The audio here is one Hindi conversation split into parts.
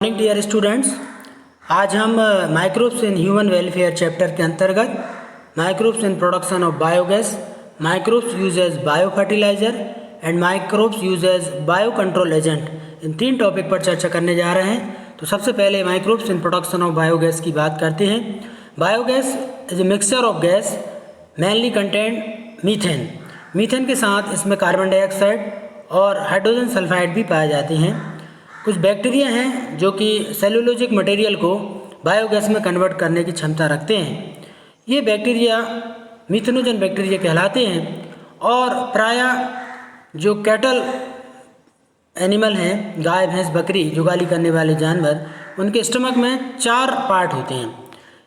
Morning dear students. आज हम microbes in human welfare chapter के अंतर्गत microbes in production of biogas, microbes use as bio fertiliser and microbes use as bio control agent, in 3 topic पर चर्चा करने जा रहे हैं। तो सबसे पहले microbes in production of biogas की बात करते हैं। Biogas is a mixture of gas mainly content methane. Methane के साथ इसमें कार्बन डाइऑक्साइड और हाइड्रोजन सल्फाइड भी पाए जाते हैं। कुछ बैक्टीरिया हैं जो कि सेलुलोजिक मटेरियल को बायोगैस में कन्वर्ट करने की क्षमता रखते हैं। ये बैक्टीरिया मीथेनोजन बैक्टीरिया कहलाते हैं और प्रायः जो कैटल एनिमल हैं, गाय भैंस बकरी, जुगाली करने वाले जानवर, उनके स्टमक में 4 पार्ट होते हैं।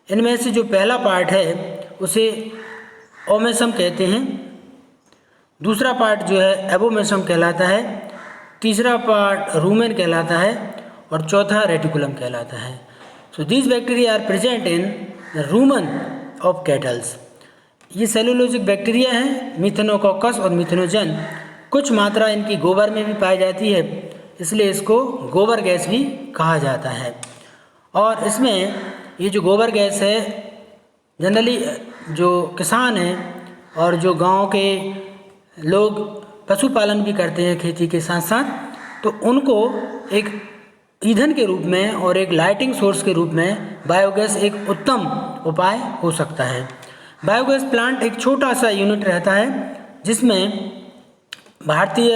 इनमें से जो पहला पार्ट है उसे ओमेसम कहते हैं, दूसरा पार्ट जो है एबोमेसम कहलाता है, तीसरा पार्ट रूमेन कहलाता है और चौथा रेटिकुलम कहलाता है। So these bacteria are present in the rumen of cattles. ये सेलुलोजिक बैक्टीरिया हैं, मीथेनोकोकस और मीथेनोजन। कुछ मात्रा इनकी गोबर में भी पाई जाती है, इसलिए इसको गोबर गैस भी कहा जाता है। और इसमें ये जो गोबर गैस है, जनरली जो किसान हैं और जो गांव के लोग पशुपालन भी करते हैं खेती के साथ साथ, तो उनको एक ईंधन के रूप में और एक लाइटिंग सोर्स के रूप में बायोगैस एक उत्तम उपाय हो सकता है। बायोगैस प्लांट एक छोटा सा यूनिट रहता है जिसमें भारतीय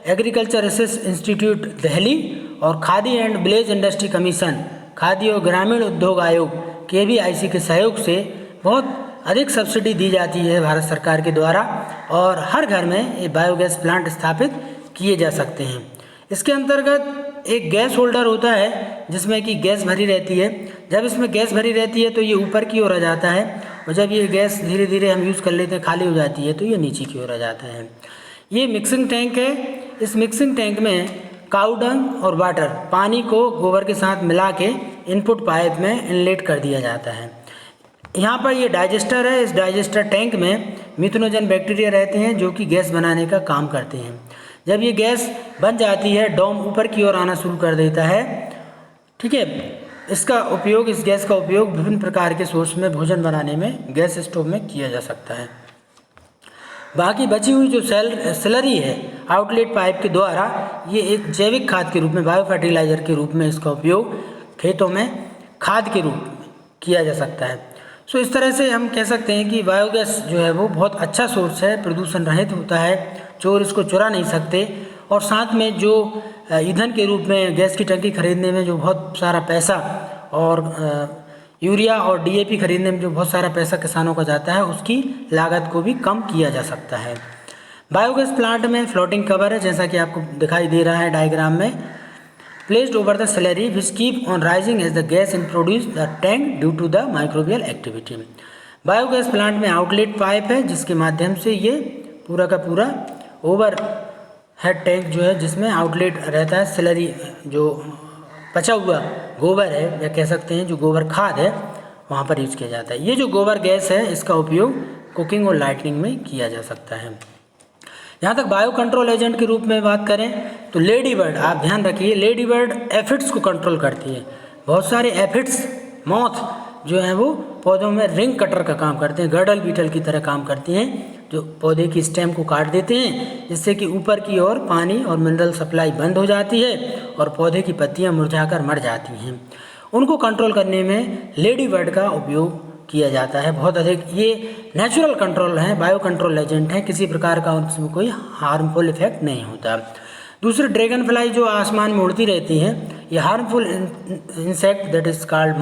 एग्रीकल्चर रिसर्च इंस्टीट्यूट दिल्ली और khadi and village industry commission, khadi और ग्रामीण उद्योग आयोग KVIC के सहयोग से बहुत अधिक सब्सिडी दी जाती है भारत सरकार के द्वारा और हर घर में ये बायोगैस प्लांट स्थापित किए जा सकते हैं। इसके अंतर्गत एक गैस होल्डर होता है जिसमें कि गैस भरी रहती है। जब इसमें गैस भरी रहती है तो ये ऊपर की ओर आ जाता है और जब ये गैस धीरे धीरे हम यूज़ कर लेते हैं, खाली हो जाती है, तो ये नीचे की ओर आ जाता है। ये मिक्सिंग टैंक है। इस मिक्सिंग टैंक में काऊ डंग और वाटर, पानी को गोबर के साथ मिला के इनपुट पाइप में इनलेट कर दिया जाता है। यहाँ पर ये डाइजेस्टर है। इस डाइजेस्टर टैंक में मीथेनोजन बैक्टीरिया रहते हैं जो कि गैस बनाने का काम करते हैं। जब ये गैस बन जाती है, डोम ऊपर की ओर आना शुरू कर देता है। ठीक है, इस गैस का उपयोग विभिन्न प्रकार के सोर्स में भोजन बनाने में, गैस स्टोव में किया जा सकता है। बाकी बची हुई जो स्लरी है आउटलेट पाइप के द्वारा, ये एक जैविक खाद के रूप में, बायो फर्टिलाइजर के रूप में इसका उपयोग खेतों में खाद के रूप में किया जा सकता है। सो इस तरह से हम कह सकते हैं कि बायोगैस जो है वो बहुत अच्छा सोर्स है, प्रदूषण रहित होता है, चोर इसको चुरा नहीं सकते। और साथ में जो ईंधन के रूप में गैस की टंकी खरीदने में जो बहुत सारा पैसा और यूरिया और DAP खरीदने में जो बहुत सारा पैसा किसानों का जाता है, उसकी लागत को भी कम किया जा सकता है। बायोगैस प्लांट में फ्लोटिंग कवर है, जैसा कि आपको दिखाई दे रहा है डायग्राम में, placed over the slurry which keep on rising as the gas introduce the tank due to the microbial activity। Biogas plant में आउटलेट पाइप है जिसके माध्यम से ये पूरा का पूरा ओवर हेड टैंक जो है, जिसमें आउटलेट रहता है, स्लरी जो पचा हुआ गोबर है या कह सकते हैं जो गोबर खाद है, वहाँ पर यूज किया जाता है। ये जो गोबर गैस है इसका उपयोग कुकिंग और लाइटनिंग में किया जा सकता है। यहाँ तक बायो कंट्रोल एजेंट के रूप में बात करें तो लेडी बर्ड, आप ध्यान रखिए, लेडी बर्ड एफिड्स को कंट्रोल करती है। बहुत सारे एफिड्स, मॉथ जो हैं वो पौधों में रिंग कटर का काम करते हैं, गर्डल बीटल की तरह काम करती हैं, जो पौधे की स्टेम को काट देते हैं, जिससे कि ऊपर की ओर पानी और मिनरल सप्लाई बंद हो जाती है और पौधे की पत्तियाँ मुरझाकर मर जाती हैं। उनको कंट्रोल करने में लेडी बर्ड का उपयोग किया जाता है बहुत अधिक। ये नेचुरल कंट्रोल है, बायो कंट्रोल एजेंट है, किसी प्रकार का उनमें कोई हार्मफुल इफेक्ट नहीं होता। दूसरे ड्रैगन फ्लाई जो आसमान में उड़ती रहती हैं, ये harmful insect that is called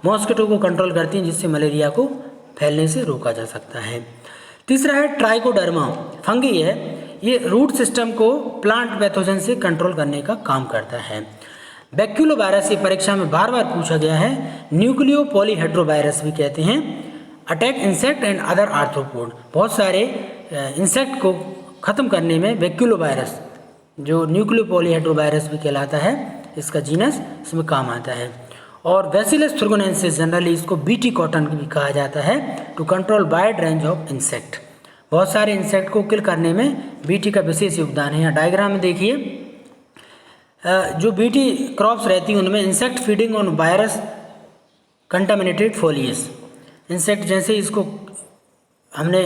mosquito को कंट्रोल करती हैं, जिससे मलेरिया को फैलने से रोका जा सकता है। तीसरा है ट्राइकोडर्मा, फंगी है। ये रूट सिस्टम को प्लांट पैथोजन से कंट्रोल करने का काम करता है। बैक्यूलोवायरस ये परीक्षा में बार बार पूछा गया है, न्यूक्लियो पॉलीहेड्रोवायरस भी कहते हैं। Attack insect and other arthropod, बहुत सारे इंसेक्ट को ख़त्म करने में बैक्यूलोवायरस, जो न्यूक्लियो पॉलीहेड्रोवायरस भी कहलाता है, इसका जीनस इसमें काम आता है। और बैसिलस थ्रुगोनेंसिस, जनरली इसको BT कॉटन भी कहा जाता है, to control wide range of insect. बहुत सारे इंसेक्ट को किल करने में BT का विशेष योगदान है। यहाँ डायग्राम में देखिए, जो बीटी क्रॉप्स रहती हैं उनमें insect feeding on virus contaminated foliage, insect जैसे इसको हमने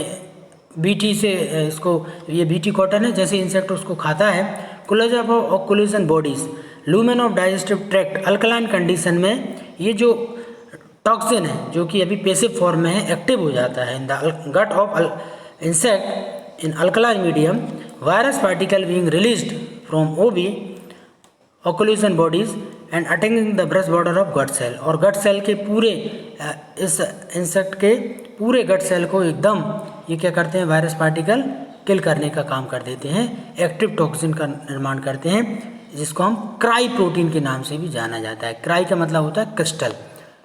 बीटी से इसको, ये बीटी कॉटन है, जैसे इंसेक्ट उसको खाता है। Collagen of occlusion bodies, lumen of digestive tract, alkaline condition में ये जो टॉक्सिन है जो कि अभी पैसिव फॉर्म में है एक्टिव हो जाता है in the gut of insect in alkaline medium, virus particle being released from OB occlusion bodies and attacking the brush border of gut cell, और गट सेल के पूरे इस इंसेक्ट के पूरे गट सेल को एकदम ये क्या करते हैं, वायरस पार्टिकल किल करने का काम कर देते हैं, एक्टिव टॉक्सिन का निर्माण करते हैं, जिसको हम क्राई प्रोटीन के नाम से भी जाना जाता है। क्राई का मतलब होता है क्रिस्टल,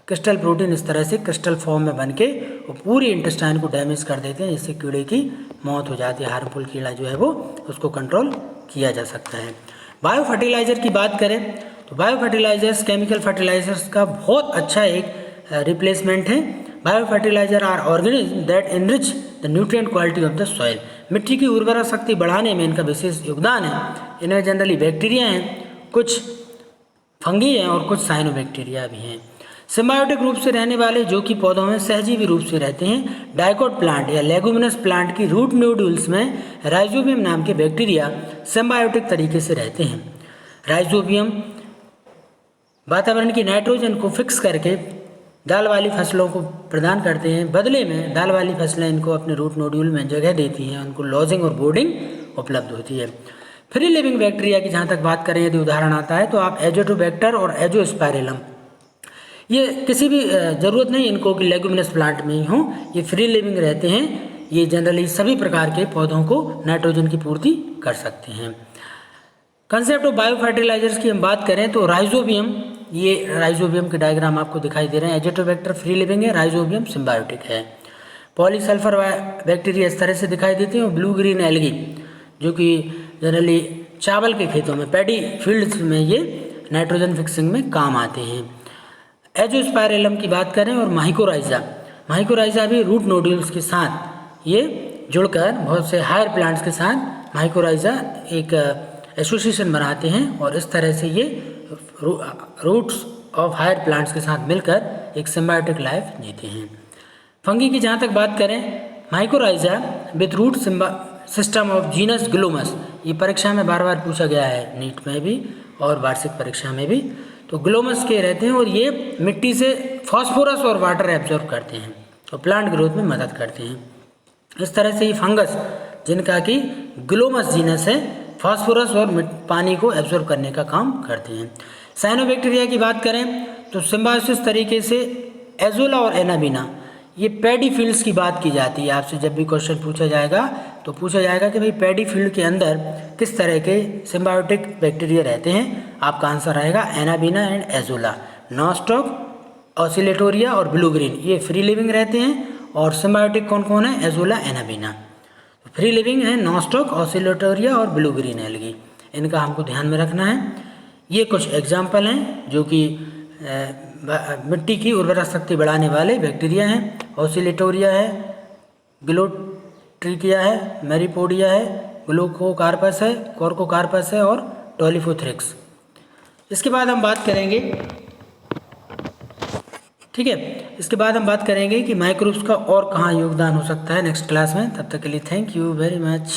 क्रिस्टल प्रोटीन इस तरह से क्रिस्टल फॉर्म में बन के वो पूरी इंटेस्टाइन को डैमेज कर देते हैं, जिससे कीड़े की मौत हो जाती है। हार्मफुल कीड़ा जो है वो उसको कंट्रोल किया जा सकता है। बायो फर्टिलाइज़र की बात करें तो बायो फर्टिलाइजर्स केमिकल फर्टिलाइजर्स का बहुत अच्छा एक रिप्लेसमेंट है। Bio fertiliser are organism that enrich the nutrient quality of the soil, मिट्टी की उर्वरा शक्ति बढ़ाने में इनका विशेष योगदान है। इनमें जनरली बैक्टीरिया हैं, कुछ फंगी हैं और कुछ साइनोबैक्टीरिया भी हैं। सिम्बायोटिक रूप से रहने वाले जो कि पौधों में सहजीवी रूप से रहते हैं, डाइकोट प्लांट या लेगुमिनस प्लांट की रूट नोड्यूल्स में राइजोबियम नाम के बैक्टीरिया सिम्बायोटिक तरीके से रहते हैं। राइजोबियम वातावरण की नाइट्रोजन को फिक्स करके दाल वाली फसलों को प्रदान करते हैं, बदले में दाल वाली फसलें इनको अपने रूट नोड्यूल में जगह देती हैं, उनको लॉजिंग और बोर्डिंग उपलब्ध होती है। फ्री लिविंग बैक्टीरिया की जहाँ तक बात करें यदि उदाहरण आता है तो आप एजोटोबैक्टर और एजोस्पाइरेलम, ये किसी भी ज़रूरत नहीं इनको कि लेगुमिनस प्लांट में ही हों, ये फ्री लिविंग रहते हैं। ये जनरली सभी प्रकार के पौधों को नाइट्रोजन की पूर्ति कर सकते हैं। कंसेप्ट ऑफ बायो फर्टिलाइजर्स की हम बात करें तो राइजोबियम, ये राइजोबियम के डायग्राम आपको दिखाई दे रहे हैं। एजोटोबैक्टर फ्री लिविंग है, राइजोबियम सिम्बायोटिक है। पॉलीसल्फर बैक्टीरिया इस तरह से दिखाई देते हैं। और ब्लू ग्रीन एल्गी जो कि जनरली चावल के खेतों में, पैडी फील्ड्स में ये नाइट्रोजन फिक्सिंग में काम आते हैं। एजोस्पाइरेलम की बात करें और माइकोराइजा, माइकोराइजा भी रूट नोड्यूल्स के साथ ये जुड़कर बहुत से हायर प्लांट्स के साथ माइकोराइजा एक एसोसिएशन बनाते हैं और इस तरह से ये रूट्स ऑफ हायर प्लांट्स के साथ मिलकर एक सिम्बायोटिक लाइफ जीते हैं। फंगी की जहाँ तक बात करें, mycorrhiza with root system of genus Glomus, ये परीक्षा में बार बार पूछा गया है, नीट में भी और वार्षिक परीक्षा में भी। तो ग्लोमस के रहते हैं और ये मिट्टी से फास्फोरस और वाटर एब्जॉर्ब करते हैं और प्लांट ग्रोथ में मदद करते हैं। इस तरह से ये फंगस जिनका कि ग्लोमस जीनस है, फास्फोरस और पानी को एब्जॉर्ब करने का काम करते हैं। साइनोबैक्टीरिया की बात करें तो सिम्बायोसिस तरीके से एजोला और एनाबिना, ये पैडी फील्ड्स की बात की जाती है। आपसे जब भी क्वेश्चन पूछा जाएगा तो पूछा जाएगा कि भाई पैडी फील्ड के अंदर किस तरह के सिम्बायोटिक बैक्टीरिया रहते हैं, आपका आंसर रहेगा Anabaena and azolla. Nostoc, Oscillatoria और ब्लू ग्रीन ये फ्री लिविंग रहते हैं और सिम्बायोटिक कौन कौन है, एजोला, एनाबिना। फ्री लिविंग है नॉस्टॉक, ऑसिलेटोरिया और ब्लू ग्रीन एल्गी, इनका हमको ध्यान में रखना है। ये कुछ एग्जाम्पल हैं जो कि मिट्टी की उर्वरा शक्ति बढ़ाने वाले बैक्टीरिया हैं। ऑसिलेटोरिया है, ग्लोट्रिकिया है, मैरीपोडिया है, ग्लूकोकार्पस है, कॉर्कोकार्पस है और टोलिफोथ्रिक्स। इसके बाद हम बात करेंगे, ठीक है, इसके बाद हम बात करेंगे कि माइक्रोब्स का और कहाँ योगदान हो सकता है नेक्स्ट क्लास में। तब तक के लिए थैंक यू वेरी मच।